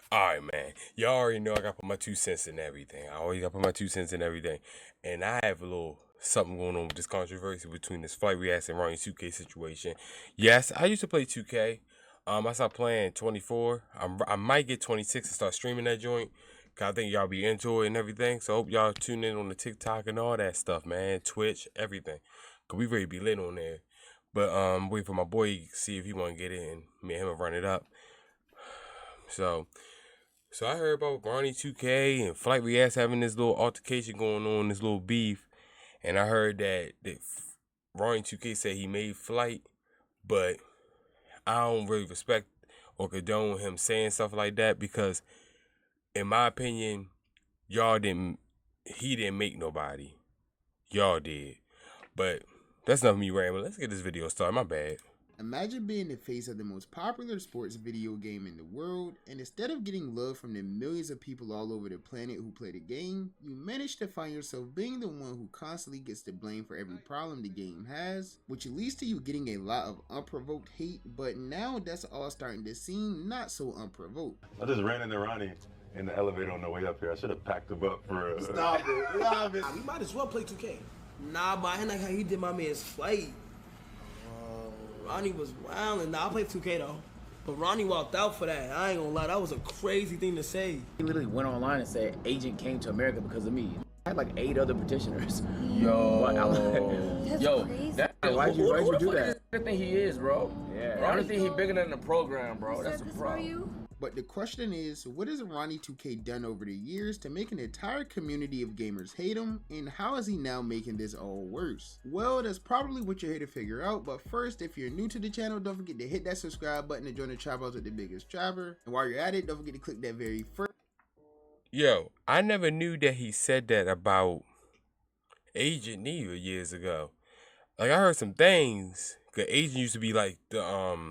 Alright, man. Y'all already know I gotta put my 2 cents in everything. I always gotta put my 2 cents in everything. And I have a little something going on with this controversy between this Flight Reacts and Ronnie2K situation. Yes, I used to play 2K. I stopped playing 24. I might get 26 and start streaming that joint. Cause I think y'all be into it and everything. So I hope y'all tune in on the TikTok and all that stuff, man. Twitch, everything. Cause we ready to be lit on there. But wait for my boy to see if he wanna get in. Me and him will run it up. So I heard about Ronnie2K and Flight Reacts having this little altercation going on, this little beef, and I heard that Ronnie2K said he made Flight, but I don't really respect or condone him saying stuff like that because, in my opinion, he didn't make nobody, y'all did. But that's not me rambling. Let's get this video started. My bad. Imagine being the face of the most popular sports video game in the world, and instead of getting love from the millions of people all over the planet who play the game, you manage to find yourself being the one who constantly gets the blame for every problem the game has, which leads to you getting a lot of unprovoked hate, but now that's all starting to seem not so unprovoked. I just ran into Ronnie in the elevator on the way up here. I should have packed him up for Stop it, stop it. We might as well play 2K. Nah, but I ain't like how he did my man's Flight. Ronnie was wildin'. Nah, I played 2K though. But Ronnie walked out for that. I ain't gonna lie, that was a crazy thing to say. He literally went online and said, "Agent came to America because of me." I had like 8 other petitioners. That's Yo, crazy. why'd you do that? I think he is, bro. Yeah. Bro, I don't think he bigger than the program, bro. Who That's said a this for problem. you? But the question is, what has Ronnie2K done over the years to make an entire community of gamers hate him, and how is he now making this all worse? Well, that's probably what you're here to figure out, but first, if you're new to the channel, don't forget to hit that subscribe button to join the Trap House with the biggest trapper, and while you're at it, don't forget to click that very first. Yo, I never knew that he said that about Agent neither years ago. Like I heard some things. The Agent used to be like the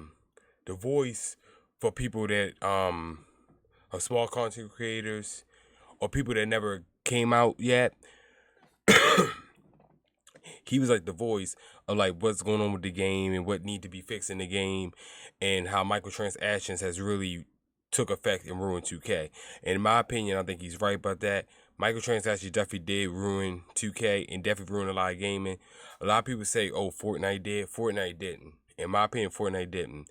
voice for people that are small content creators or people that never came out yet. He was like the voice of like what's going on with the game and what need to be fixed in the game and how microtransactions has really took effect and ruined 2K. And in my opinion, I think he's right about that. Microtransactions definitely did ruin 2K and definitely ruined a lot of gaming. A lot of people say, oh, Fortnite did. Fortnite didn't. In my opinion, Fortnite didn't.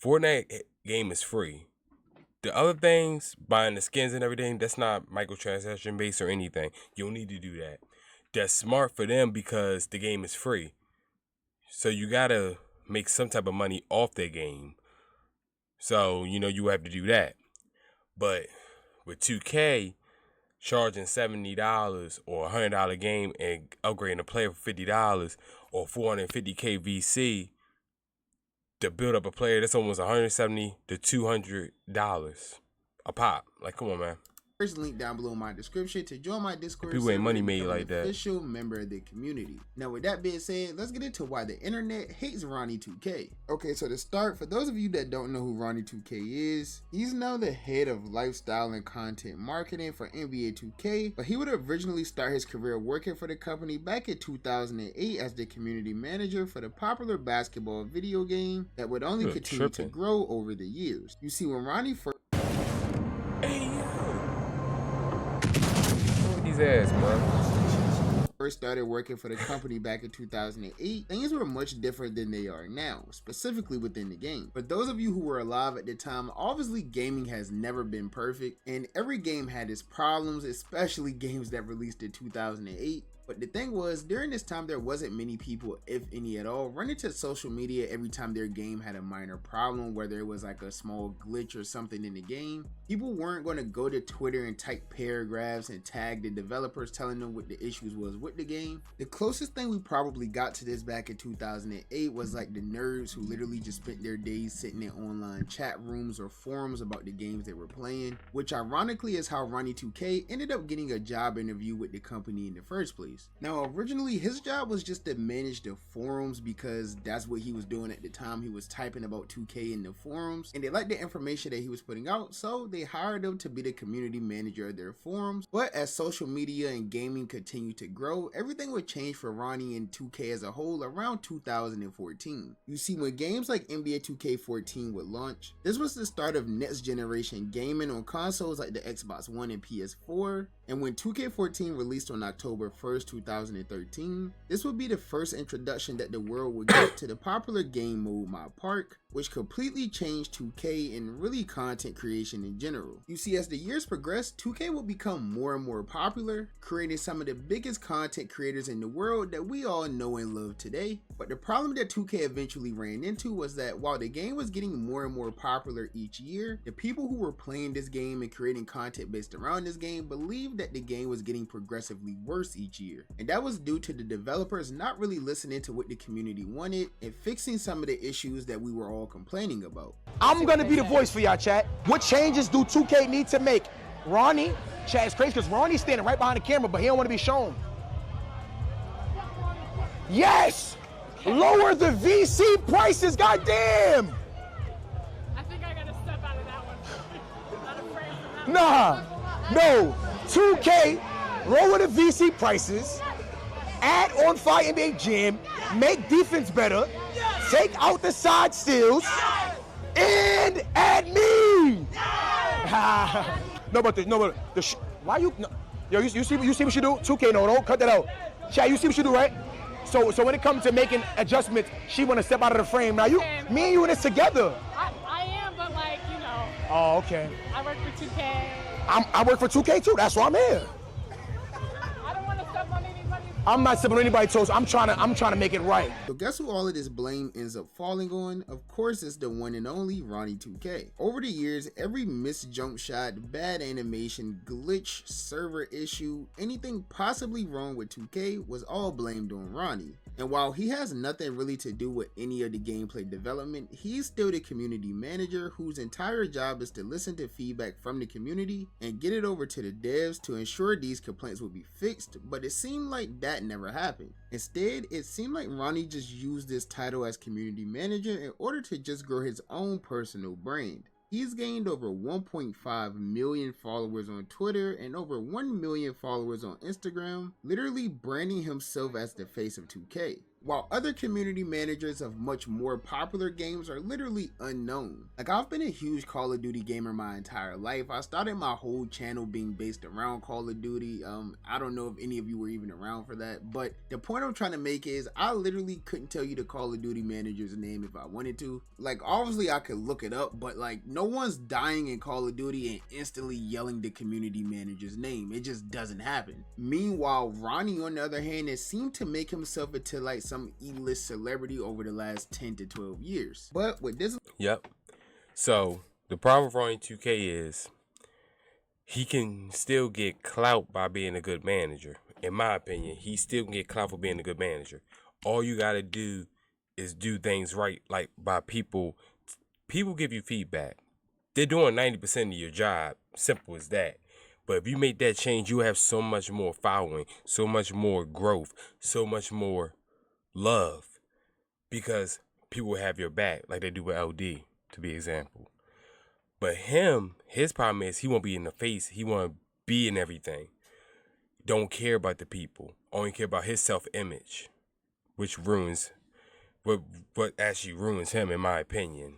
Fortnite game is free. The other things, buying the skins and everything, that's not microtransaction based or anything. You don't need to do that. That's smart for them because the game is free. So you gotta make some type of money off their game. So, you have to do that. But with 2K, charging $70 or $100 game and upgrading a player for $50 or 450K VC to build up a player, that's almost $170 to $200 a pop. Like, come on, man. First link down below in my description to join my Discord. People ain't money made become like an that. Official member of the community. Now, with that being said, let's get into why the internet hates Ronnie2K. Okay, so to start, for those of you that don't know who Ronnie2K is, he's now the head of lifestyle and content marketing for NBA 2K, but he would originally start his career working for the company back in 2008 as the community manager for the popular basketball video game that would only continue to grow over the years. You see, when Ronnie first Ass, bro. first started working for the company back in 2008, things were much different than they are now, specifically within the game. For those of you who were alive at the time, obviously gaming has never been perfect, and every game had its problems, especially games that released in 2008. But the thing was, during this time, there wasn't many people, if any at all, running to social media every time their game had a minor problem, whether it was like a small glitch or something in the game. People weren't going to go to Twitter and type paragraphs and tag the developers telling them what the issues was with the game. The closest thing we probably got to this back in 2008 was like the nerds who literally just spent their days sitting in online chat rooms or forums about the games they were playing, which ironically is how Ronnie2K ended up getting a job interview with the company in the first place. place. Now, originally his job was just to manage the forums because that's what he was doing at the time. He was typing about 2K in the forums and they liked the information that he was putting out, so they hired him to be the community manager of their forums. But as social media and gaming continued to grow, everything would change for Ronnie and 2K as a whole around 2014. You see, when games like NBA 2K14 would launch, this was the start of next generation gaming on consoles like the Xbox One and PS4, and when 2K14 released on October 1st, 2013, this would be the first introduction that the world would get to the popular game mode My Park, which completely changed 2K and really content creation in general. You see, as the years progressed, 2K would become more and more popular, creating some of the biggest content creators in the world that we all know and love today. But the problem that 2K eventually ran into was that while the game was getting more and more popular each year, the people who were playing this game and creating content based around this game believed that the game was getting progressively worse each year. And that was due to the developers not really listening to what the community wanted and fixing some of the issues that we were all complaining about. I'm gonna be the voice for y'all, chat. What changes do 2K need to make? Ronnie, chat, is crazy because Ronnie's standing right behind the camera, but he don't want to be shown. Yes! Lower the VC prices, goddamn! I think I gotta step out of that one. Not afraid of that. Nah, no. 2K, lower the VC prices, add on Fire NBA Jam, make defense better, take out the side steals, and add me. Why you? No, yo, you see what you should do? 2K, no, don't cut that out. Chad, you see what you do, right? So when it comes to making adjustments, she want to step out of the frame. Now me and you in this together. I am, but like, you know. Oh, okay. I work for 2K. I work for 2K too. That's why I'm here. I don't want to step on anybody's. I'm not stepping on anybody's toes. I'm trying to make it right. So guess who all of this blame ends up falling on? Of course, it's the one and only Ronnie2K. Over the years, every missed jump shot, bad animation, glitch, server issue, anything possibly wrong with 2K was all blamed on Ronnie. And while he has nothing really to do with any of the gameplay development, he's still the community manager whose entire job is to listen to feedback from the community and get it over to the devs to ensure these complaints will be fixed, but it seemed like that never happened. Instead, it seemed like Ronnie just used this title as community manager in order to just grow his own personal brand. He's gained over 1.5 million followers on Twitter and over 1 million followers on Instagram, literally branding himself as the face of 2K. While other community managers of much more popular games are literally unknown. Like, I've been a huge Call of Duty gamer my entire life. I started my whole channel being based around Call of Duty. I don't know if any of you were even around for that, but the point I'm trying to make is I literally couldn't tell you the Call of Duty manager's name if I wanted to. Like, obviously I could look it up, but like, no one's dying in Call of Duty and instantly yelling the community manager's name. It just doesn't happen. Meanwhile, Ronnie, on the other hand, has seemed to make himself into like some E-list celebrity over the last 10 to 12 years. But with this... Yep. So, the problem with Ronnie2K is he can still get clout by being a good manager. In my opinion, he still can get clout for being a good manager. All you got to do is do things right, like by people give you feedback. They're doing 90% of your job. Simple as that. But if you make that change, you have so much more following, so much more growth, so much more love, because people have your back like they do with LD, to be example. But his problem is he won't be in the face. He want to be in everything. Don't care about the people. Only care about his self-image, which ruins what actually ruins him, in my opinion.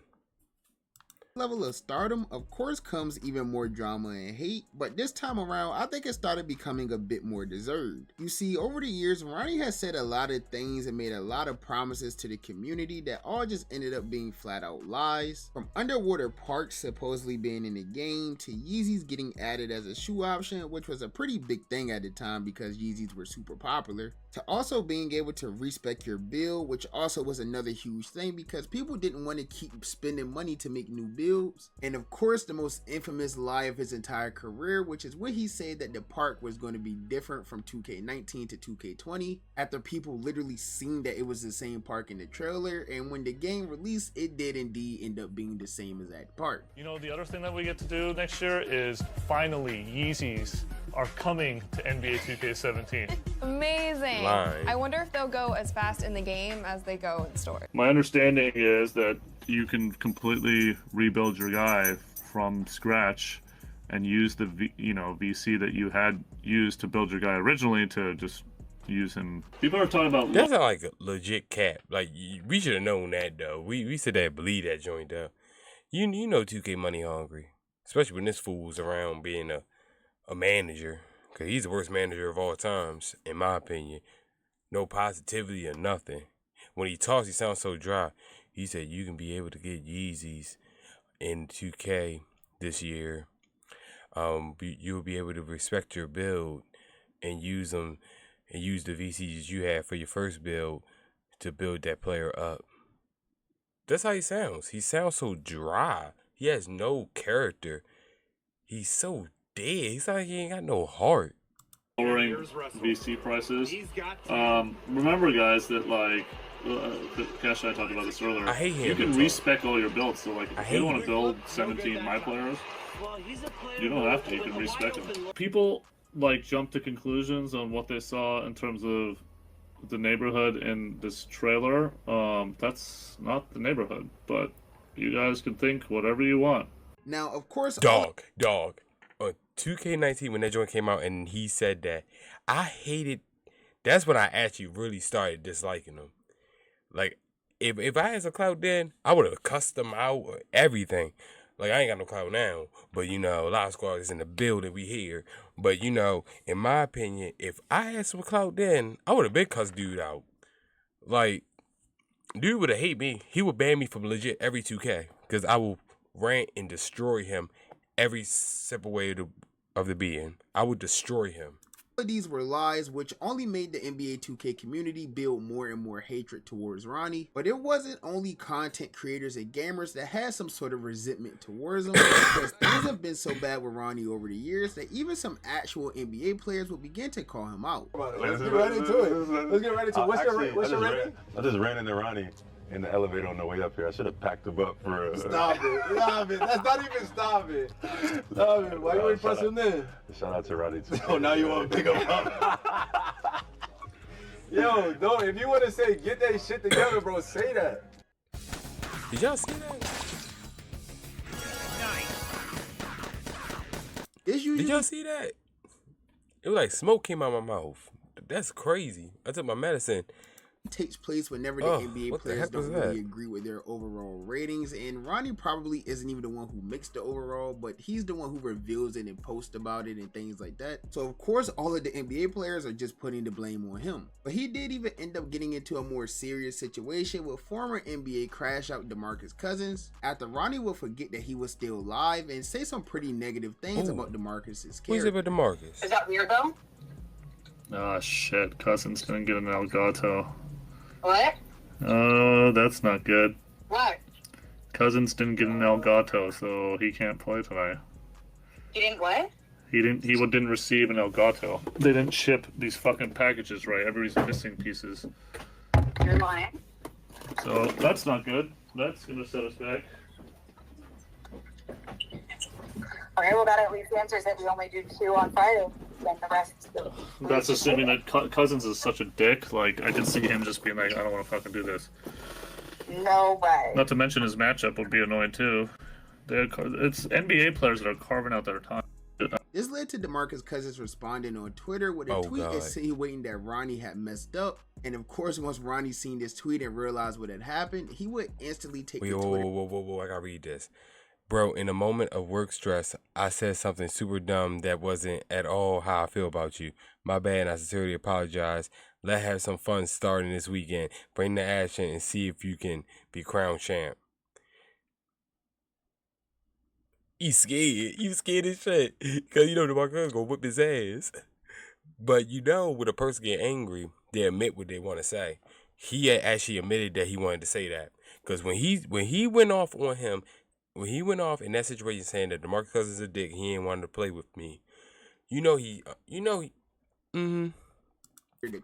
Level of stardom, of course, comes even more drama and hate, but this time around, I think it started becoming a bit more deserved. You see, over the years, Ronnie has said a lot of things and made a lot of promises to the community that all just ended up being flat out lies. From underwater parks supposedly being in the game, to Yeezys getting added as a shoe option, which was a pretty big thing at the time because Yeezys were super popular, to also being able to respec your build, which also was another huge thing because people didn't want to keep spending money to make new builds. And of course, the most infamous lie of his entire career, which is when he said that the park was going to be different from 2K19 to 2K20 after people literally seen that it was the same park in the trailer, and when the game released, it did indeed end up being the same as that park. You know, the other thing that we get to do next year is finally Yeezys are coming to NBA 2K17. Amazing. Lying. I wonder if they'll go as fast in the game as they go in store. My understanding is that you can completely rebuild your guy from scratch and use the VC that you had used to build your guy originally to just use him. People are talking about That's not like a legit cap. Like we should have known that though. We said that believe that joint though. You know 2K money hungry, especially when this fool's around being a manager, cause he's the worst manager of all times in my opinion. No positivity or nothing. When he talks, he sounds so dry. He said you can be able to get Yeezys in 2K this year. You'll be able to respect your build and use them and use the VCs you have for your first build to build that player up. That's how he sounds. He sounds so dry. He has no character. He's so dead. He's like he ain't got no heart. lowering VC prices. Remember, guys, that like Cash and I talked about this earlier. I hate him. You can respec all your builds. So like, if you want to build 17 my players, you don't have to. You can respec them. People like jump to conclusions on what they saw in terms of the neighborhood in this trailer. That's not the neighborhood, but you guys can think whatever you want. Now, of course, dog. On 2K19 when that joint came out and he said that, I hated. That's when I actually really started disliking him. Like, if I had some clout then, I would have cussed him out or everything. Like, I ain't got no clout now, but a lot of squad is in the building, we here. But in my opinion, if I had some clout then, I would have been cussed dude out. Like, dude would have hate me. He would ban me from legit every 2K because I will rant and destroy him every simple way of the being. I would destroy him. All of these were lies, which only made the NBA 2K community build more and more hatred towards Ronnie. But it wasn't only content creators and gamers that had some sort of resentment towards him, because things have been so bad with Ronnie over the years that even some actual NBA players will begin to call him out. Let's get right into it. What's your rating? I just ran into Ronnie in the elevator on the way up here. I should have packed him up for Stop it. That's not even stop it. Stop it. Why you ain't press him in? Shout out to Ronnie2K. Oh, now you want to pick him up. Yo, no, if you want to say get that shit together, bro, say that. Did y'all see that? Did y'all see that? It was like smoke came out of my mouth. That's crazy. I took my medicine. Takes place whenever the NBA players don't really agree with their overall ratings, and Ronnie probably isn't even the one who makes the overall, but he's the one who reveals it and posts about it and things like that. So of course all of the NBA players are just putting the blame on him, but he did even end up getting into a more serious situation with former NBA crash out DeMarcus Cousins after Ronnie would forget that he was still alive and say some pretty negative things about DeMarcus's character. Who's it with DeMarcus? Is that weird though? Ah, shit. Cousins gonna get an Elgato. What? Oh, that's not good. What? Cousins didn't get an Elgato, so he can't play tonight. He didn't what? He didn't receive an Elgato. They didn't ship these fucking packages right. Everybody's missing pieces. You're lying. So that's not good. That's gonna set us back. Okay, well that at least answers that we only do 2 on Friday. Then the rest. That's assuming that Cousins is such a dick. Like, I could see him just being like, I don't want to fucking do this. No way. Not to mention his matchup would be annoying too. It's NBA players that are carving out their time. This led to DeMarcus Cousins responding on Twitter with a tweet insinuating that Ronnie had messed up. And of course, once Ronnie seen this tweet and realized what had happened, he would instantly take to Twitter. Whoa, I gotta read this. Bro, in a moment of work stress, I said something super dumb that wasn't at all how I feel about you. My bad, and I sincerely apologize. Let's have some fun starting this weekend. Bring the action and see if you can be crowned champ. You scared. You scared as shit. Because DeMarcus gonna whip his ass. But when a person get angry, they admit what they want to say. He actually admitted that he wanted to say that. Because when he went off on him, when he went off in that situation saying that DeMarcus Cousins is a dick, he ain't wanted to play with me. To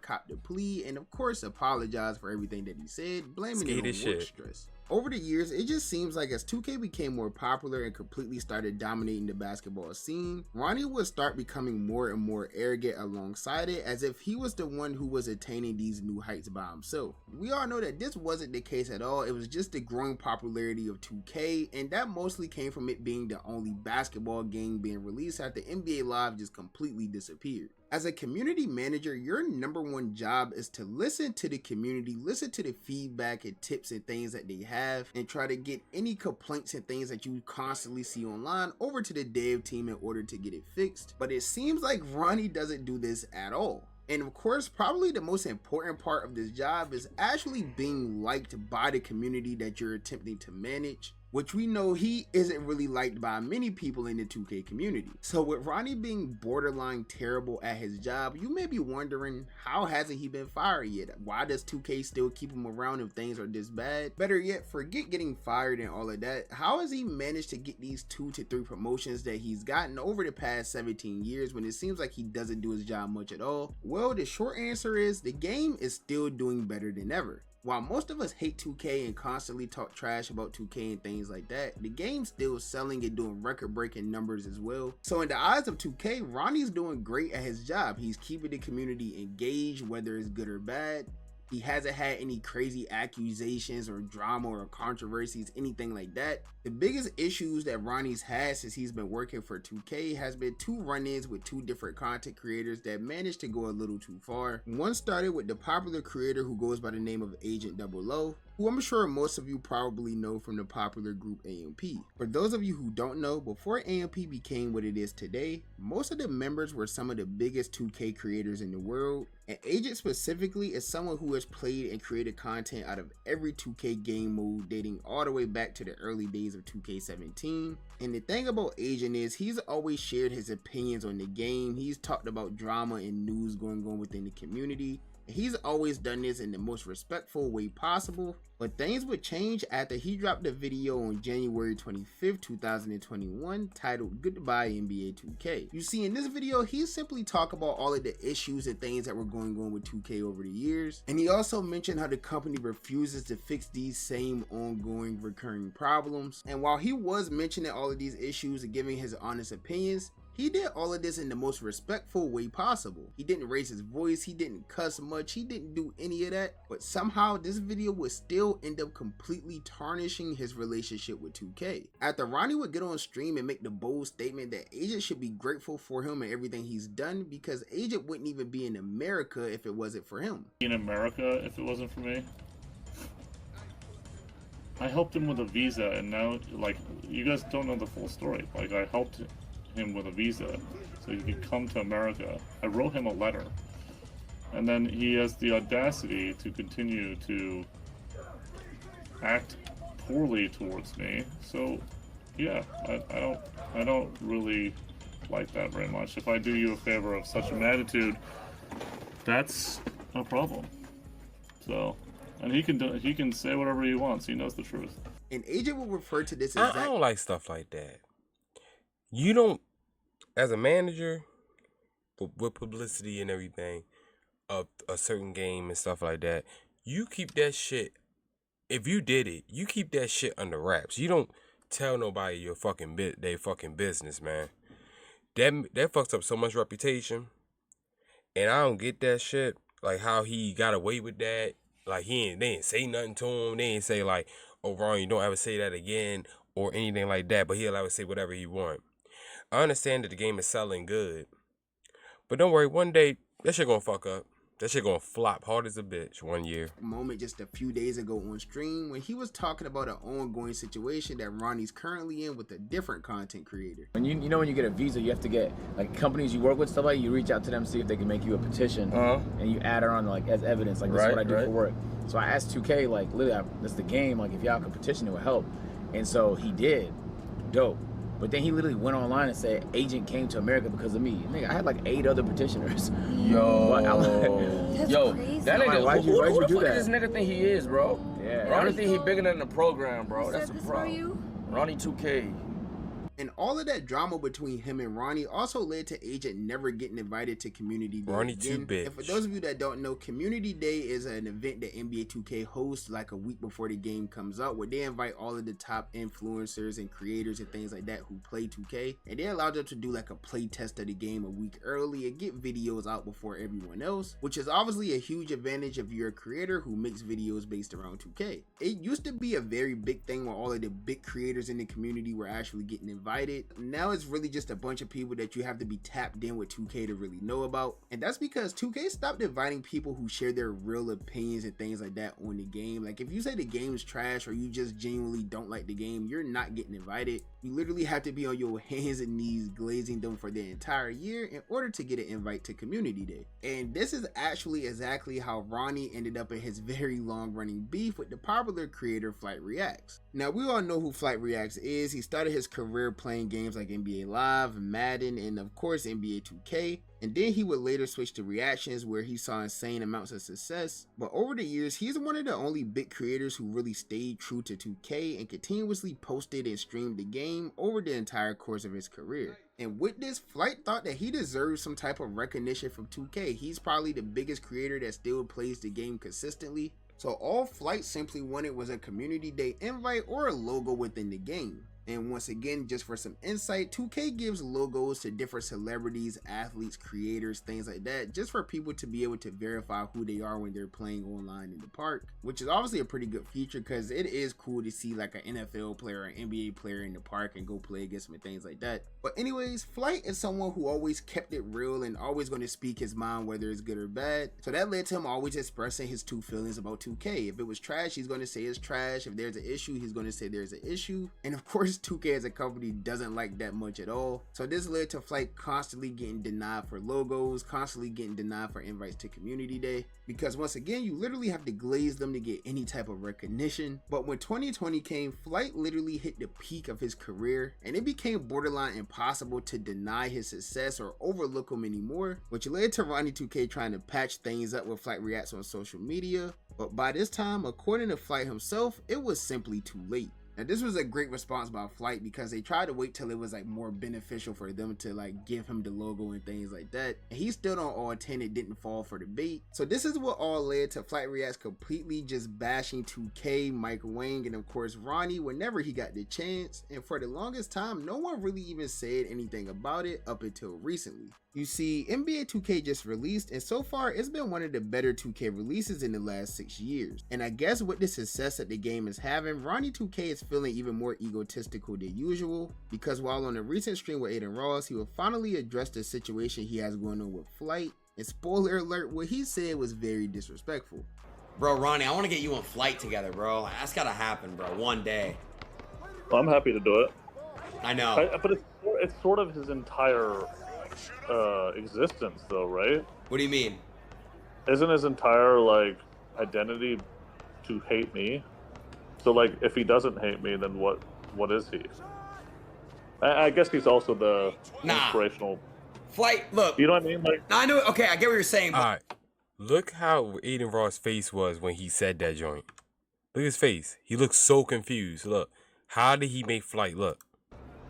cop the plea and of course apologize for everything that he said, blaming it on work stress. Over the years, it just seems like as 2K became more popular and completely started dominating the basketball scene, Ronnie would start becoming more and more arrogant alongside it, as if he was the one who was attaining these new heights by himself. We all know that this wasn't the case at all. It was just the growing popularity of 2K, and that mostly came from it being the only basketball game being released after NBA Live just completely disappeared. As a community manager, your number one job is to listen to the community, listen to the feedback and tips and things that they have, and try to get any complaints and things that you constantly see online over to the dev team in order to get it fixed. But it seems like Ronnie doesn't do this at all. And of course, probably the most important part of this job is actually being liked by the community that you're attempting to manage, which we know he isn't really liked by many people in the 2K community. So with Ronnie being borderline terrible at his job, you may be wondering, how hasn't he been fired yet? Why does 2K still keep him around if things are this bad? Better yet, forget getting fired and all of that. How has he managed to get these 2 to 3 promotions that he's gotten over the past 17 years when it seems like he doesn't do his job much at all? Well, the short answer is the game is still doing better than ever. While most of us hate 2K and constantly talk trash about 2K and things like that, the game's still selling and doing record-breaking numbers as well. So in the eyes of 2K, Ronnie's doing great at his job. He's keeping the community engaged, whether it's good or bad. He hasn't had any crazy accusations or drama or controversies, anything like that. The biggest issues that Ronnie's had since he's been working for 2K has been 2 run-ins with 2 different content creators that managed to go a little too far. One started with the popular creator who goes by the name of Agent 00, who I'm sure most of you probably know from the popular group AMP. For those of you who don't know, before AMP became what it is today, most of the members were some of the biggest 2K creators in the world, and Agent specifically is someone who has played and created content out of every 2K game mode dating all the way back to the early days of 2K17. And the thing about Agent is he's always shared his opinions on the game. He's talked about drama and news going on within the community. He's always done this in the most respectful way possible, but things would change after he dropped a video on January 25th, 2021 titled Goodbye NBA 2K. You see, in this video, he simply talked about all of the issues and things that were going on with 2K over the years, and he also mentioned how the company refuses to fix these same ongoing recurring problems. And while he was mentioning all of these issues and giving his honest opinions, he did all of this in the most respectful way possible. He didn't raise his voice, he didn't cuss much, he didn't do any of that. But somehow this video would still end up completely tarnishing his relationship with 2K. After Ronnie would get on stream and make the bold statement that Agent should be grateful for him and everything he's done because Agent wouldn't even be in America if it wasn't for him. In America, if it wasn't for me, I helped him with a visa, and now, like, you guys don't know the full story. Like, I helped him with a visa so he could come to America. I wrote him a letter, and then he has the audacity to continue to act poorly towards me. So yeah, I don't really like that very much. If I do you a favor of such a magnitude, that's a problem. So, and he can say whatever he wants. He knows the truth. And Agent will refer to this as I don't like stuff like that. You don't, as a manager, with publicity and everything of a certain game and stuff like that, you keep that shit. If you did it, you keep that shit under wraps. You don't tell nobody your fucking business, man. That fucks up so much reputation, and I don't get that shit. Like how he got away with that. Like they didn't say nothing to him. They didn't say like, "Oh, Ron, you don't ever say that again," or anything like that. But he'll always say whatever he want. I understand that the game is selling good, but don't worry. One day that shit gonna fuck up. That shit gonna flop hard as a bitch one year. Moment just a few days ago on stream when he was talking about an ongoing situation that Ronnie's currently in with a different content creator. When you know when you get a visa, you have to get like companies you work with, stuff like you reach out to them, see if they can make you a petition, and you add it on like as evidence, like this is what I do for work. So I asked 2K, like literally, this is the game, like if y'all could petition, it would help. And so he did, dope. But then he literally went online and said, Agent came to America because of me. Nigga, I had like 8 other petitioners. Yo. Yo, crazy. that nigga, why'd you who do the fuck that? does this nigga think he is, bro? Yeah. Ronnie think he bigger than the program, bro. That's a this problem. for you? Ronnie2K. And all of that drama between him and Ronnie also led to Agent never getting invited to Community Day Ronnie2K. And for those of you that don't know, Community Day is an event that NBA 2K hosts like a week before the game comes out, where they invite all of the top influencers and creators and things like that who play 2K, and they allow them to do like a play test of the game a week early and get videos out before everyone else, which is obviously a huge advantage if you're a creator who makes videos based around 2K. It used to be a very big thing where all of the big creators in the community were actually getting invited. Now it's really just a bunch of people that you have to be tapped in with 2K to really know about, and that's because 2K stopped inviting people who share their real opinions and things like that on the game. Like if you say the game's trash or you just genuinely don't like the game, you're not getting invited. You literally have to be on your hands and knees glazing them for the entire year in order to get an invite to Community Day. And this is actually exactly how Ronnie ended up in his very long running beef with the popular creator Flight Reacts. Now we all know who Flight Reacts is. He started his career playing games like NBA Live, Madden, and of course NBA 2K. And then he would later switch to reactions where he saw insane amounts of success. But over the years, he's one of the only big creators who really stayed true to 2K and continuously posted and streamed the game over the entire course of his career. And with this, Flight thought that he deserved some type of recognition from 2K. He's probably the biggest creator that still plays the game consistently. So all Flight simply wanted was a Community Day invite or a logo within the game. And once again, just for some insight, 2K gives logos to different celebrities, athletes, creators, things like that, just for people to be able to verify who they are when they're playing online in the park, which is obviously a pretty good feature because it is cool to see like an NFL player or an NBA player in the park and go play against them and things like that. But anyways, Flight is someone who always kept it real and always going to speak his mind whether it's good or bad. So that led to him always expressing his true feelings about 2K. If it was trash, he's going to say it's trash. If there's an issue, he's going to say there's an issue. And of course, 2K as a company doesn't like that much at all. So this led to Flight constantly getting denied for logos, constantly getting denied for invites to Community Day, because once again, you literally have to glaze them to get any type of recognition. But when 2020 came, Flight literally hit the peak of his career, and it became borderline impossible to deny his success or overlook him anymore, which led to Ronnie2K trying to patch things up with Flight Reacts on social media. But by this time, according to Flight himself, it was simply too late. Now this was a great response by Flight because they tried to wait till it was like more beneficial for them to like give him the logo and things like that. And he still on all 10, it didn't fall for the bait. So this is what all led to Flight Reacts completely just bashing 2K, Mike Wang, and of course Ronnie whenever he got the chance. And for the longest time, no one really even said anything about it up until recently. You see, NBA 2K just released, and so far it's been one of the better 2K releases in the last 6 years. And I guess with the success that the game is having, Ronnie2K is feeling even more egotistical than usual, because while on a recent stream with Aiden Ross, he will finally address the situation he has going on with Flight, and spoiler alert, what he said was very disrespectful. Bro, Ronnie, I want to get you and Flight together, bro. That's gotta happen, bro, one day. I'm happy to do it. I know. But it's sort of his entire existence, though, right? What do you mean? Isn't his entire like identity to hate me? So like, if he doesn't hate me, then what is he? I guess he's also the inspirational. Flight, look. You know what I mean? Like, I know. Okay, I get what you're saying. But... All right, look how Aiden Ross' face was when he said that joint. Look at his face. He looks so confused. Look, how did he make Flight look?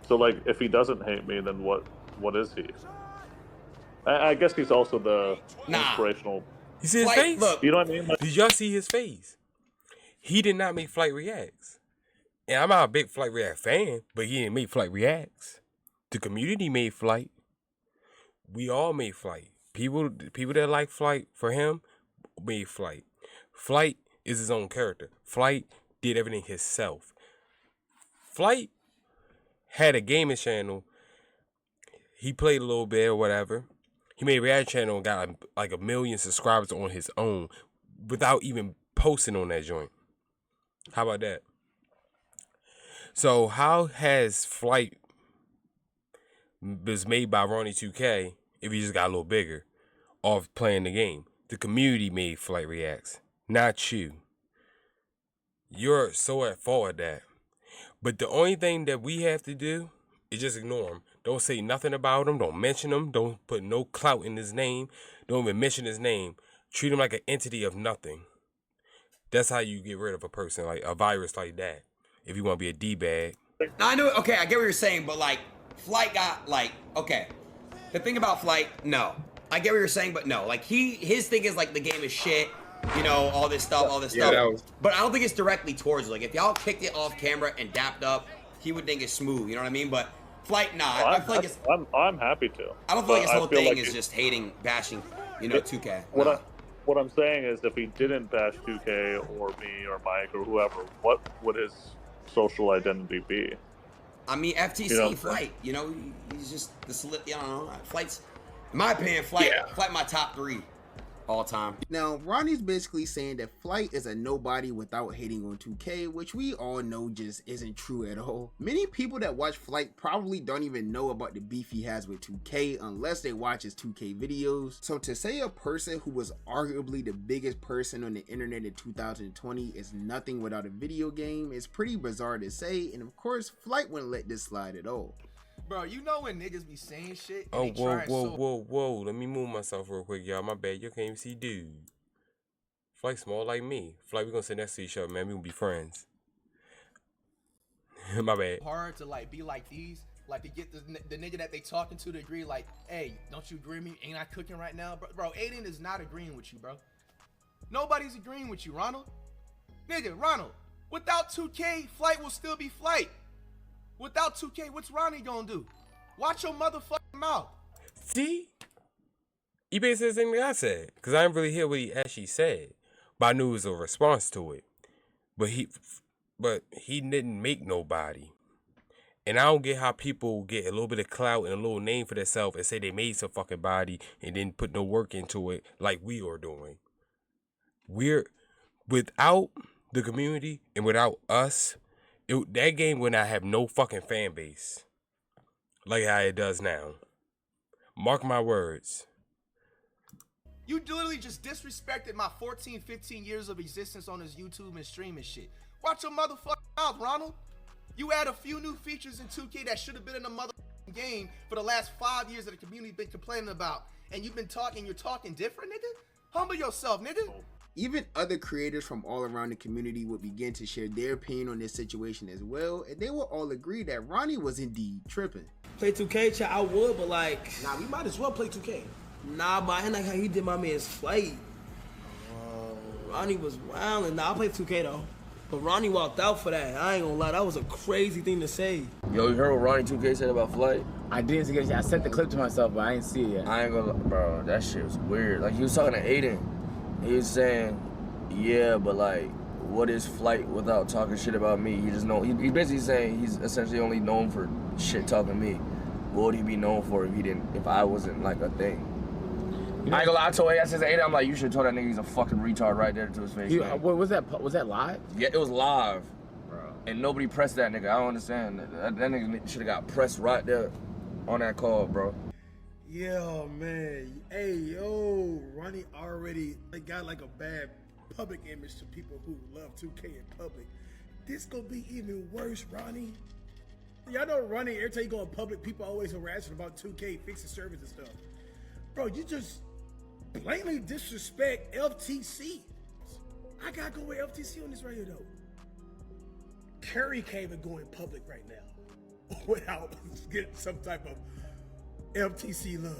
So like, if he doesn't hate me, then what is he? I guess he's also the inspirational. You see his face? Look. You know what I mean? Like, did y'all see his face? He did not make Flight Reacts. And I'm not a big Flight React fan, but he didn't make Flight Reacts. The community made Flight. We all made Flight. People that like Flight for him made Flight. Flight is his own character. Flight did everything himself. Flight had a gaming channel. He played a little bit or whatever. He made a react channel and got like 1 million subscribers on his own without even posting on that joint. How about that? So how has Flight was made by Ronnie2K if he just got a little bigger off playing the game? The community made Flight Reacts, not you. You're so at fault at that. But the only thing that we have to do is just ignore him. Don't say nothing about him. Don't mention him. Don't put no clout in his name. Don't even mention his name. Treat him like an entity of nothing. That's how you get rid of a person, like a virus like that. If you want to be a D-bag. I know. Okay, I get what you're saying, but like, Flight got like, okay. The thing about Flight, no. I get what you're saying, but no. Like his thing is like the game is shit. You know, all this stuff. But I don't think it's directly towards you. Like if y'all kicked it off camera and dapped up, he would think it's smooth. You know what I mean? But Flight, nah. I feel like it's. I'm happy to. I don't feel like his whole thing is just hating, bashing. You know, 2K. What I'm saying is, if he didn't bash 2K or me or Mike or whoever, what would his social identity be? I mean, FTC Flight. You know, he's just the. I don't know. Flight's, in my opinion, Flight my top 3 all time. Now, Ronnie's basically saying that Flight is a nobody without hating on 2K, which we all know just isn't true at all. Many people that watch Flight probably don't even know about the beef he has with 2K unless they watch his 2K videos. So to say a person who was arguably the biggest person on the internet in 2020 is nothing without a video game is pretty bizarre to say, and of course, Flight wouldn't let this slide at all. Bro, you know when niggas be saying shit? Oh, whoa. Let me move myself real quick, y'all. My bad. You can't even see dude. Flight small like me. Flight, we gonna sit next to each other, man. We gonna be friends. My bad. Hard to like be like these, like to get the nigga that they talking to agree, like, hey, don't you agree with me? Ain't I cooking right now? Bro, Aiden is not agreeing with you, bro. Nobody's agreeing with you, Ronald. Nigga, Ronald, without 2K, Flight will still be Flight. Without 2K, what's Ronnie gonna do? Watch your motherfucking mouth. See? He basically said the same thing I said. Because I didn't really hear what he actually said. But I knew it was a response to it. But he didn't make nobody. And I don't get how people get a little bit of clout and a little name for themselves and say they made some fucking body and didn't put no work into it like we are doing. Without the community and without us, that game would not have no fucking fan base like how it does now. Mark my words. You literally just disrespected my 14, 15 years of existence on this YouTube and streaming shit. Watch your motherfucking mouth, Ronald. You add a few new features in 2K that should have been in the motherfucking game for the last 5 years that the community been complaining about. And you're talking different, nigga? Humble yourself, nigga. Even other creators from all around the community would begin to share their opinion on this situation as well, and they will all agree that Ronnie was indeed tripping. Play 2K, chat, I would, but like... Nah, we might as well play 2K. Nah, but I ain't like how he did my man's Flight. Ronnie was wildin'. Nah, I play 2K though. But Ronnie walked out for that. I ain't gonna lie, that was a crazy thing to say. Yo, you heard what Ronnie2K said about Flight? I didn't see it. I sent the clip to myself, but I didn't see it yet. I ain't gonna, bro, that shit was weird. Like, he was talking to Aiden. He was saying, yeah, but like, what is Flight without talking shit about me? He just know, he basically saying he's essentially only known for shit talking me. What would he be known for if I wasn't like a thing? I ain't gonna lie, I told Aiden, I'm like, you should have told that nigga he's a fucking retard right there to his face. Was that live? Yeah, it was live. Bro. And nobody pressed that nigga. I don't understand. That nigga should have got pressed right there on that call, bro. Yo, man. Hey, yo, Ronnie already got like a bad public image to people who love 2K in public. This gonna be even worse, Ronnie. Y'all know Ronnie, every time you go in public, people always harassing about 2K fixing servers and stuff. Bro, you just blatantly disrespect FTC. I gotta go with FTC on this right here, though. Curry can't even go in public right now without getting some type of FTC love.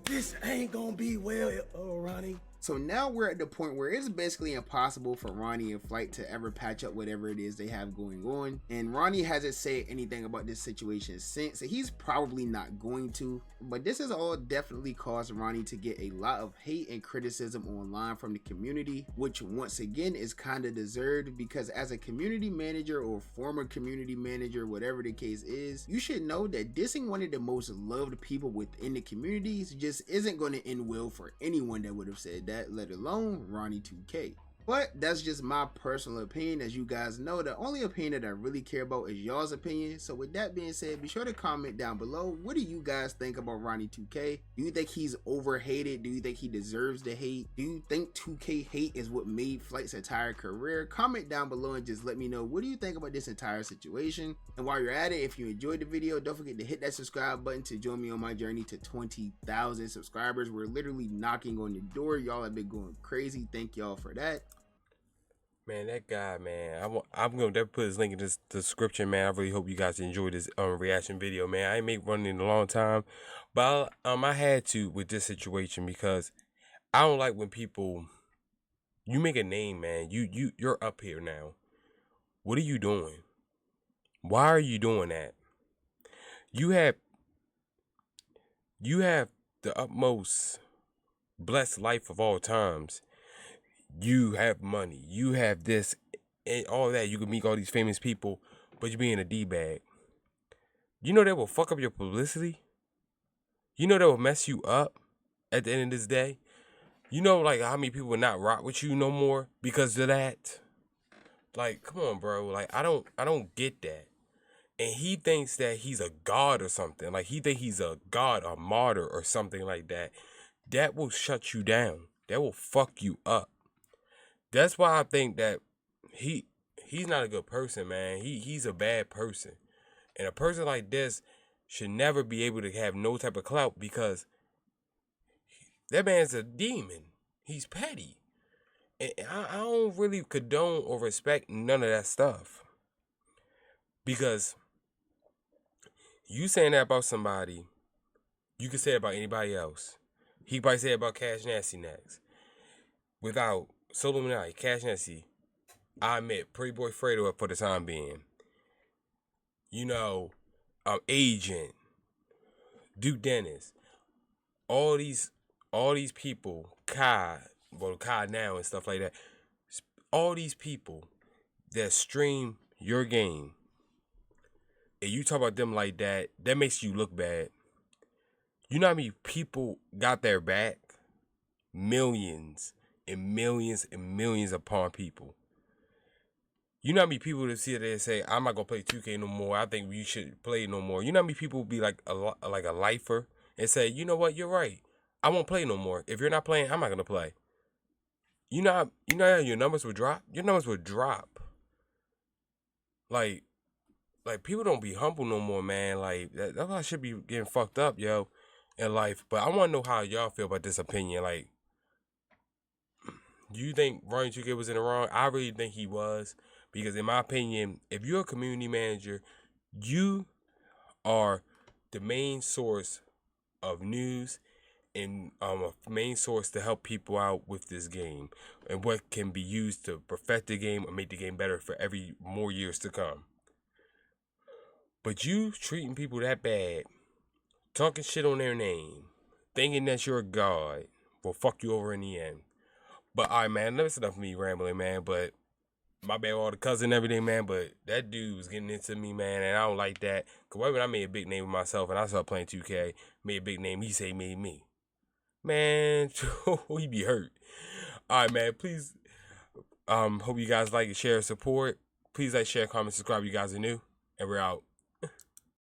This ain't gonna be well, Ronnie. So now we're at the point where it's basically impossible for Ronnie and Flight to ever patch up whatever it is they have going on. And Ronnie hasn't said anything about this situation since, so he's probably not going to. But this has all definitely caused Ronnie to get a lot of hate and criticism online from the community, which once again is kind of deserved, because as a community manager or former community manager, whatever the case is, you should know that dissing one of the most loved people within the communities just isn't going to end well for anyone that would have said that, let alone Ronnie2K. But that's just my personal opinion. As you guys know, the only opinion that I really care about is y'all's opinion. So with that being said, be sure to comment down below. What do you guys think about Ronnie2K? Do you think he's overhated? Do you think he deserves the hate? Do you think 2K hate is what made Flight's entire career? Comment down below and just let me know, what do you think about this entire situation? And while you're at it, if you enjoyed the video, don't forget to hit that subscribe button to join me on my journey to 20,000 subscribers. We're literally knocking on the door. Y'all have been going crazy. Thank y'all for that. Man, that guy, man. I'm gonna definitely put his link in this description, man. I really hope you guys enjoyed this reaction video, man. I ain't make one in a long time, but I had to with this situation because I don't like when people you make a name, man. You're up here now. What are you doing? Why are you doing that? You have the utmost blessed life of all times. You have money. You have this and all that. You can meet all these famous people, but you being a D-bag. You know that will fuck up your publicity? You know that will mess you up at the end of this day? You know, like, how many people will not rock with you no more because of that? Like, come on, bro. Like, I don't get that. And he thinks that he's a god or something. Like, he think he's a god, a martyr or something like that. That will shut you down. That will fuck you up. That's why I think that he's not a good person, man. He's a bad person. And a person like this should never be able to have no type of clout because that man's a demon. He's petty. And I don't really condone or respect none of that stuff. Because you saying that about somebody, you can say it about anybody else. He probably say it about Cash Nasty next. Without Solo Minaj, Cash Nasty, I admit, Pretty Boy Fredo for the time being. You know, Agent, Duke Dennis, all these people, Kai now and stuff like that. All these people that stream your game, and you talk about them like that, that makes you look bad. You know how many people got their back? Millions and millions and millions upon people. You know how many people that sit there and say, I'm not going to play 2K no more. I think we should play no more. You know how many people be like a lifer and say, you know what, you're right. I won't play no more. If you're not playing, I'm not going to play. You know how your numbers would drop? Your numbers would drop. Like people don't be humble no more, man. Like, that's why I should be getting fucked up, yo, in life. But I want to know how y'all feel about this opinion. Like, do you think Ronnie2K was in the wrong? I really think he was. Because in my opinion, if you're a community manager, you are the main source of news and a main source to help people out with this game and what can be used to perfect the game or make the game better for every more years to come. But you treating people that bad, talking shit on their name, thinking that you're a god, will fuck you over in the end. But alright, man, that's enough of me rambling, man. But my bad, all the cousin and everything, man. But that dude was getting into me, man, and I don't like that. Cause when I made a big name with myself and I started playing 2K, made a big name, he say he made me. Man, he be hurt. Alright, man, please, hope you guys like and share and support. Please like, share, comment, subscribe if you guys are new. And we're out.